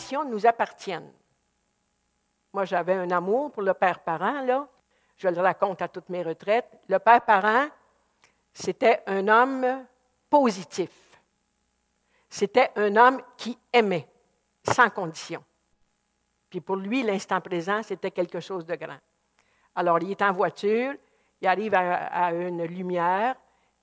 création nous appartiennent. Moi, j'avais un amour pour le père parent, là. Je le raconte à toutes mes retraites. Le père parent, c'était un homme positif. C'était un homme qui aimait, sans condition. Puis pour lui, l'instant présent, c'était quelque chose de grand. Alors, il est en voiture, il arrive à une lumière,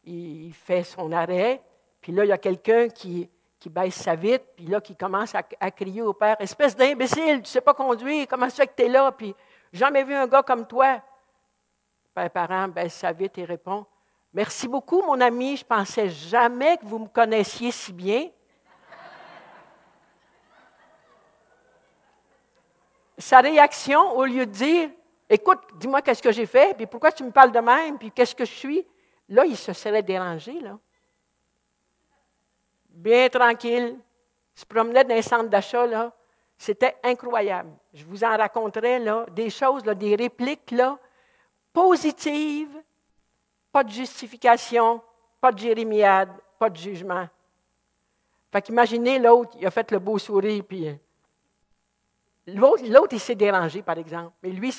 il fait son arrêt, puis là, il y a quelqu'un qui baisse sa vitre, puis là, qui commence à crier au père, « Espèce d'imbécile, tu ne sais pas conduire, comment ça fait que tu es là? » Puis, « J'ai jamais vu un gars comme toi. » Le père parent baisse sa vitre et répond, « Merci beaucoup, mon ami, je ne pensais jamais que vous me connaissiez si bien. » Sa réaction, au lieu de dire, « Écoute, dis-moi qu'est-ce que j'ai fait, puis pourquoi tu me parles de même, puis qu'est-ce que je suis? » Là, il se serait dérangé, là. Bien tranquille, il se promenait dans un centre d'achat, là. C'était incroyable. Je vous en raconterai, là, des choses, là, des répliques, là, positives, pas de justification, pas de jérémiade, pas de jugement. Fait qu'imaginez l'autre, il a fait le beau sourire, puis l'autre, il s'est dérangé, par exemple. Mais lui,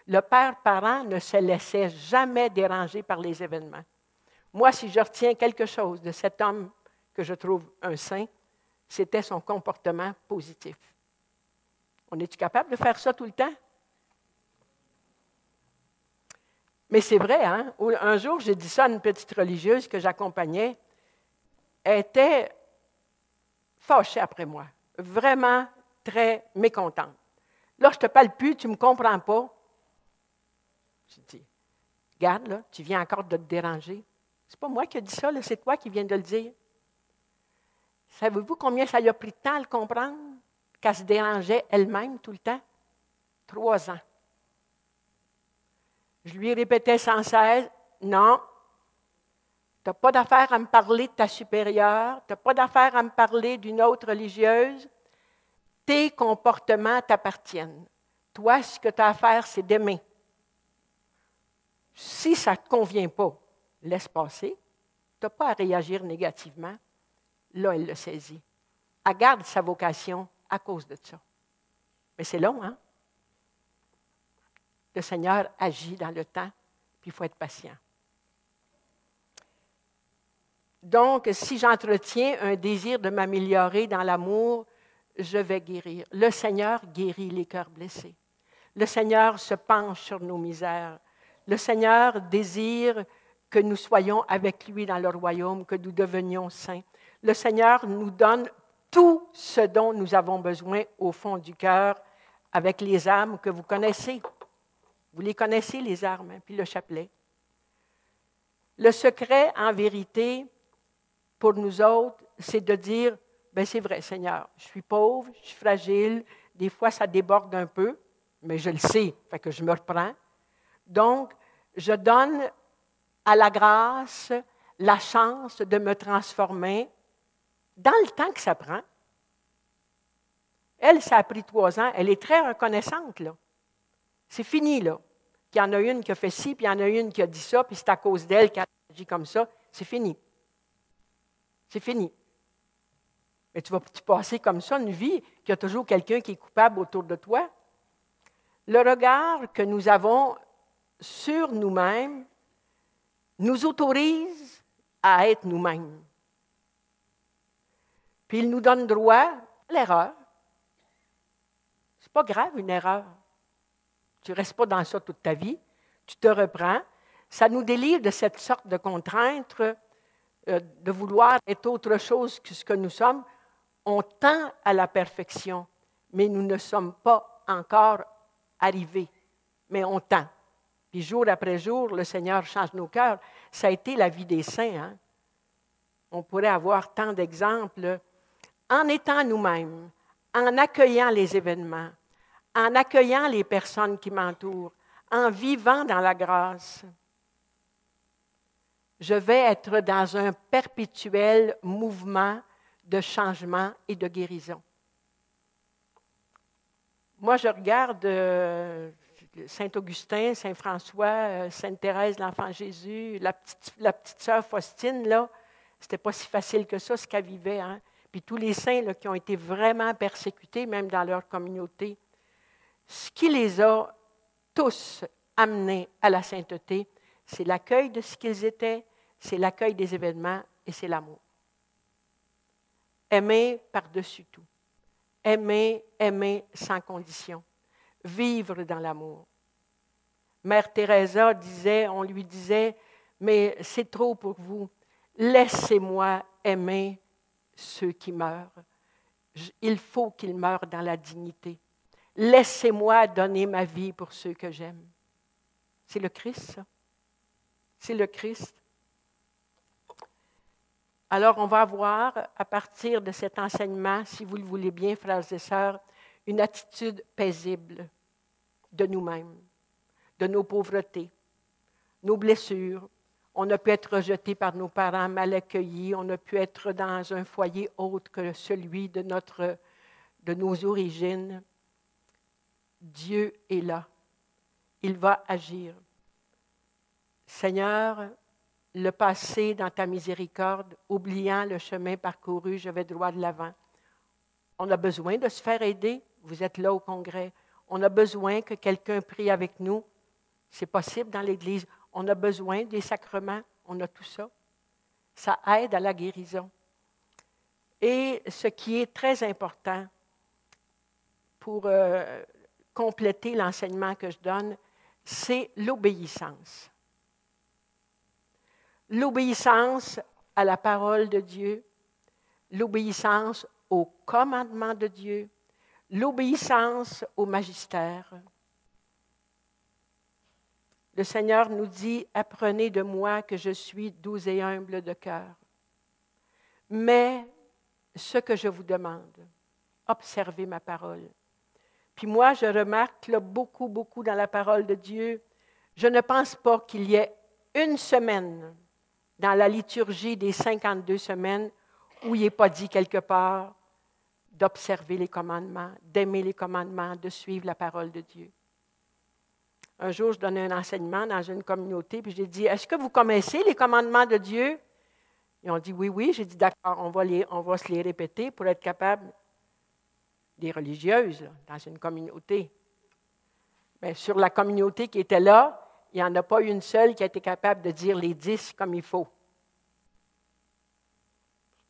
le père parent ne se laissait jamais déranger par les événements. Moi, si je retiens quelque chose de cet homme que je trouve un saint, c'était son comportement positif. On est-tu capable de faire ça tout le temps? Mais c'est vrai, hein? Un jour, j'ai dit ça à une petite religieuse que j'accompagnais. Elle était fâchée après moi, vraiment très mécontente. Là, je ne te parle plus, tu ne me comprends pas. J'ai dit, regarde, là, tu viens encore de te déranger. C'est pas moi qui ai dit ça, là, c'est toi qui viens de le dire. Savez-vous combien ça lui a pris de temps à le comprendre? Qu'elle se dérangeait elle-même tout le temps? 3 ans. Je lui répétais sans cesse, non, tu n'as pas d'affaire à me parler de ta supérieure, tu n'as pas d'affaire à me parler d'une autre religieuse, tes comportements t'appartiennent. Toi, ce que tu as à faire, c'est d'aimer. Si ça ne te convient pas, laisse passer, tu n'as pas à réagir négativement. Là, elle le saisit. Elle garde sa vocation à cause de ça. Mais c'est long, hein? Le Seigneur agit dans le temps, puis il faut être patient. Donc, si j'entretiens un désir de m'améliorer dans l'amour, je vais guérir. Le Seigneur guérit les cœurs blessés. Le Seigneur se penche sur nos misères. Le Seigneur désire que nous soyons avec lui dans le royaume, que nous devenions saints. Le Seigneur nous donne tout ce dont nous avons besoin au fond du cœur avec les armes que vous connaissez. Vous les connaissez, les armes, hein, puis le chapelet. Le secret, en vérité, pour nous autres, c'est de dire, bien, c'est vrai, Seigneur, je suis pauvre, je suis fragile, des fois ça déborde un peu, mais je le sais, fait que je me reprends. Donc, je donne à la grâce la chance de me transformer dans le temps que ça prend. Elle, ça a pris 3 ans, elle est très reconnaissante, là. C'est fini, là. Qu'il y en a une qui a fait ci, puis il y en a une qui a dit ça, puis c'est à cause d'elle qu'elle agit comme ça. C'est fini. C'est fini. Mais tu vas-tu passer comme ça une vie qu'il y a toujours quelqu'un qui est coupable autour de toi? Le regard que nous avons sur nous-mêmes nous autorise à être nous-mêmes. Puis il nous donne droit à l'erreur. C'est pas grave, une erreur. Tu ne restes pas dans ça toute ta vie. Tu te reprends. Ça nous délivre de cette sorte de contrainte de vouloir être autre chose que ce que nous sommes. On tend à la perfection, mais nous ne sommes pas encore arrivés. Mais on tend. Puis jour après jour, le Seigneur change nos cœurs. Ça a été la vie des saints. Hein? On pourrait avoir tant d'exemples. En étant nous-mêmes, en accueillant les événements, en accueillant les personnes qui m'entourent, en vivant dans la grâce, je vais être dans un perpétuel mouvement de changement et de guérison. Moi, je regarde Saint-Augustin, Saint-François, Sainte-Thérèse, l'Enfant Jésus, la petite sœur Faustine, là, c'était pas si facile que ça, ce qu'elle vivait, hein? puis tous les saints là, qui ont été vraiment persécutés, même dans leur communauté, ce qui les a tous amenés à la sainteté, c'est l'accueil de ce qu'ils étaient, c'est l'accueil des événements et c'est l'amour. Aimer par-dessus tout. Aimer, aimer sans condition. Vivre dans l'amour. Mère Teresa disait, on lui disait, mais c'est trop pour vous. Laissez-moi aimer ceux qui meurent. Il faut qu'ils meurent dans la dignité. Laissez-moi donner ma vie pour ceux que j'aime. C'est le Christ, ça. C'est le Christ. Alors, on va avoir, à partir de cet enseignement, si vous le voulez bien, frères et sœurs, une attitude paisible de nous-mêmes, de nos pauvretés, nos blessures. On a pu être rejeté par nos parents, mal accueillis. On a pu être dans un foyer autre que celui de nos origines. Dieu est là. Il va agir. Seigneur, le passé dans ta miséricorde, oubliant le chemin parcouru, je vais droit de l'avant. On a besoin de se faire aider. Vous êtes là au congrès. On a besoin que quelqu'un prie avec nous. C'est possible dans l'Église. On a besoin des sacrements. On a tout ça. Ça aide à la guérison. Et ce qui est très important pour compléter l'enseignement que je donne, c'est l'obéissance. L'obéissance à la parole de Dieu, l'obéissance au commandement de Dieu, l'obéissance au magistère. Le Seigneur nous dit, « Apprenez de moi que je suis doux et humble de cœur. Mais ce que je vous demande, observez ma parole. » Puis moi, je remarque là, beaucoup dans la parole de Dieu, je ne pense pas qu'il y ait une semaine dans la liturgie des 52 semaines où il n'est pas dit quelque part d'observer les commandements, d'aimer les commandements, de suivre la parole de Dieu. Un jour, je donnais un enseignement dans une communauté, puis j'ai dit, « Est-ce que vous connaissez les commandements de Dieu? » Ils ont dit, « Oui, oui. » J'ai dit, « D'accord, on va se les répéter pour être capable. » Des religieuses, là, dans une communauté. Mais sur la communauté qui était là, il n'y en a pas une seule qui a été capable de dire les 10 comme il faut.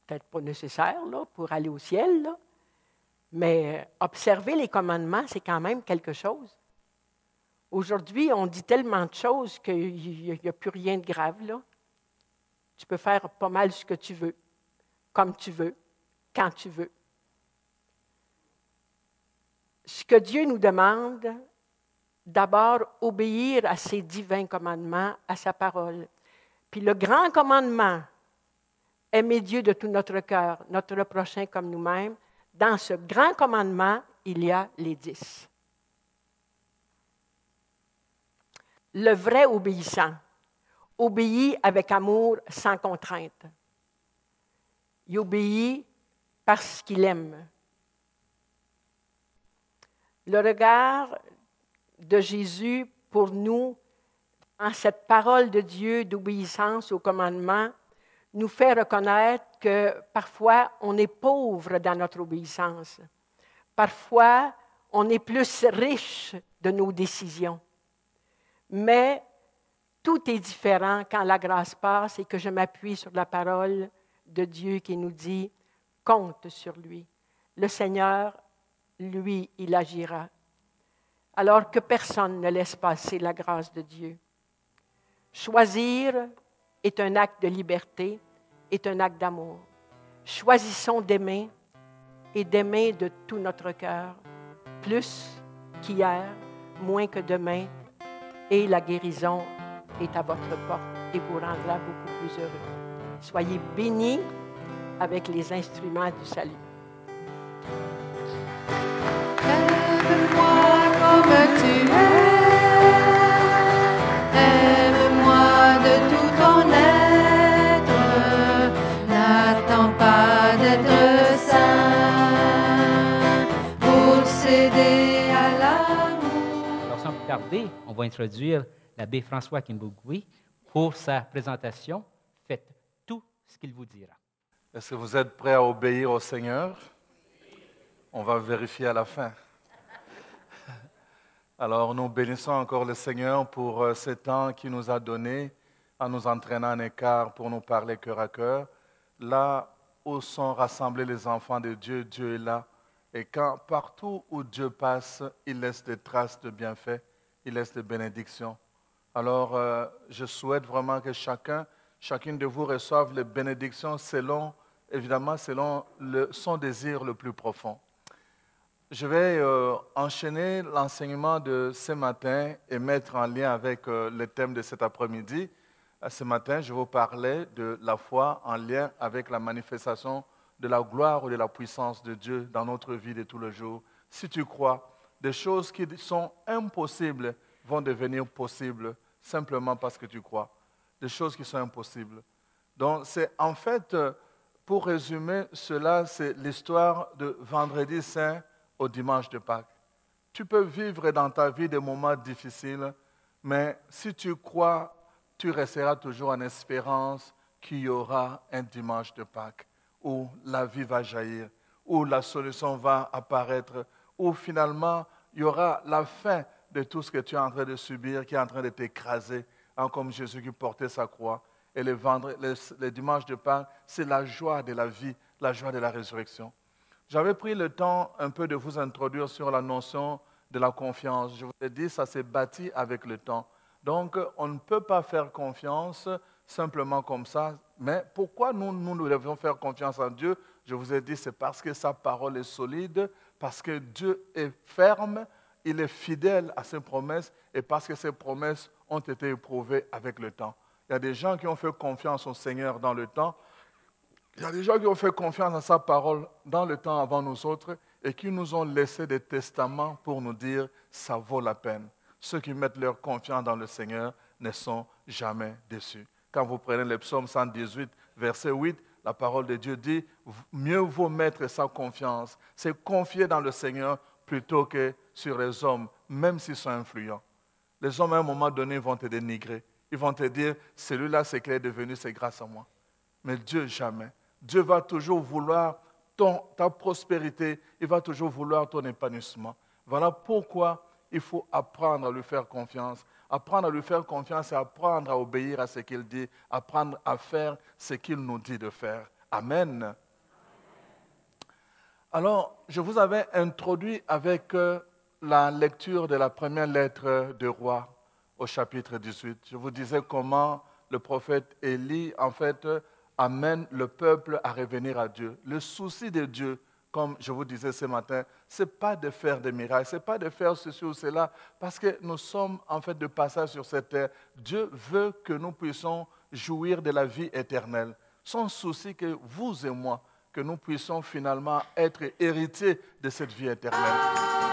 Peut-être pas nécessaire là, pour aller au ciel, là. Mais observer les commandements, c'est quand même quelque chose. Aujourd'hui, on dit tellement de choses qu'il n'y a plus rien de grave, là. Tu peux faire pas mal ce que tu veux, comme tu veux, quand tu veux. Ce que Dieu nous demande, d'abord, obéir à ses divins commandements, à sa parole. Puis le grand commandement, aimer Dieu de tout notre cœur, notre prochain comme nous-mêmes, dans ce grand commandement, il y a les 10. Le vrai obéissant obéit avec amour sans contrainte. Il obéit parce qu'il aime. Le regard de Jésus pour nous, en cette parole de Dieu d'obéissance au commandement, nous fait reconnaître que parfois on est pauvre dans notre obéissance. Parfois, on est plus riche de nos décisions. Mais tout est différent quand la grâce passe et que je m'appuie sur la parole de Dieu qui nous dit « compte sur lui ». Le Seigneur, lui, il agira. Alors que personne ne laisse passer la grâce de Dieu. Choisir est un acte de liberté, est un acte d'amour. Choisissons d'aimer et d'aimer de tout notre cœur, plus qu'hier, moins que demain, et la guérison est à votre porte et vous rendra beaucoup plus heureux. Soyez bénis avec les instruments du salut. Aime-moi comme tu es, aime-moi de tout ton être, n'attends pas d'être saint pour céder à l'amour. Alors sans plus tarder, on va introduire l'abbé François Kimbugui pour sa présentation. Faites tout ce qu'il vous dira. Est-ce que vous êtes prêts à obéir au Seigneur? On va vérifier à la fin. Alors, nous bénissons encore le Seigneur pour ce temps qu'il nous a donné en nous entraînant en écart pour nous parler cœur à cœur. Là où sont rassemblés les enfants de Dieu, Dieu est là. Et partout où Dieu passe, il laisse des traces de bienfaits, il laisse des bénédictions. Alors, je souhaite vraiment que chacune de vous reçoive les bénédictions évidemment selon son désir le plus profond. Je vais enchaîner l'enseignement de ce matin et mettre en lien avec le thème de cet après-midi. Ce matin, je vais vous parler de la foi en lien avec la manifestation de la gloire ou de la puissance de Dieu dans notre vie de tous les jours. Si tu crois, des choses qui sont impossibles vont devenir possibles simplement parce que tu crois. Des choses qui sont impossibles. Donc, c'est en fait, pour résumer cela, c'est l'histoire de Vendredi Saint au dimanche de Pâques. Tu peux vivre dans ta vie des moments difficiles, mais si tu crois, tu resteras toujours en espérance qu'il y aura un dimanche de Pâques où la vie va jaillir, où la solution va apparaître, où finalement il y aura la fin de tout ce que tu es en train de subir, qui est en train de t'écraser, comme Jésus qui portait sa croix. Et le dimanche de Pâques, c'est la joie de la vie, la joie de la résurrection. J'avais pris le temps un peu de vous introduire sur la notion de la confiance. Je vous ai dit, ça s'est bâti avec le temps. Donc, on ne peut pas faire confiance simplement comme ça. Mais pourquoi nous devons faire confiance en Dieu? Je vous ai dit, c'est parce que sa parole est solide, parce que Dieu est ferme, il est fidèle à ses promesses et parce que ses promesses ont été éprouvées avec le temps. Il y a des gens qui ont fait confiance au Seigneur dans le temps. Il y a des gens qui ont fait confiance à sa parole dans le temps avant nous autres et qui nous ont laissé des testaments pour nous dire « ça vaut la peine ». Ceux qui mettent leur confiance dans le Seigneur ne sont jamais déçus. Quand vous prenez le psaume 118, verset 8, la parole de Dieu dit « mieux vaut mettre sa confiance, c'est confier dans le Seigneur plutôt que sur les hommes, même s'ils sont influents. » Les hommes, à un moment donné, vont te dénigrer. Ils vont te dire « celui-là, c'est qu'il est devenu, c'est grâce à moi. » Mais Dieu, jamais. Dieu va toujours vouloir ta prospérité, il va toujours vouloir ton épanouissement. Voilà pourquoi il faut apprendre à lui faire confiance. Apprendre à lui faire confiance, c'est apprendre à obéir à ce qu'il dit, apprendre à faire ce qu'il nous dit de faire. Amen. Alors, je vous avais introduit avec la lecture de la première lettre de Roi au chapitre 18. Je vous disais comment le prophète Élie, en fait, amène le peuple à revenir à Dieu. Le souci de Dieu, comme je vous disais ce matin, ce n'est pas de faire des miracles, ce n'est pas de faire ceci ou cela, parce que nous sommes en fait de passage sur cette terre. Dieu veut que nous puissions jouir de la vie éternelle. Son souci que vous et moi, que nous puissions finalement être héritiers de cette vie éternelle.